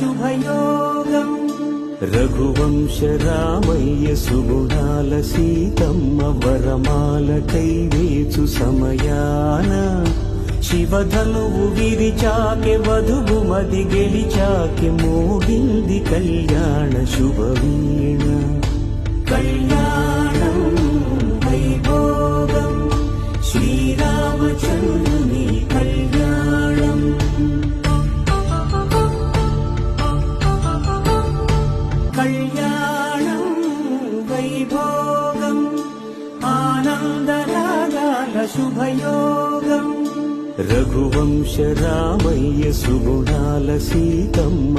శుభయోగం రఘువంశ రామయ్య సుగుణాల సీతమ్మ వరమాలకై వేచు సమయాన శివధనువు విరిచాకె వధువు మది గెలిచాకె మోగింది కళ్యాణ శుభవీణ కళ్యాణం వైభోగం శ్రీరామచంద్రుని కళ్యాణం కళ్యాణం వైభోగం ఆనందరాగాల శుభయోగం రఘువంశ రామయ్య సుగుణాల సీతమ్మ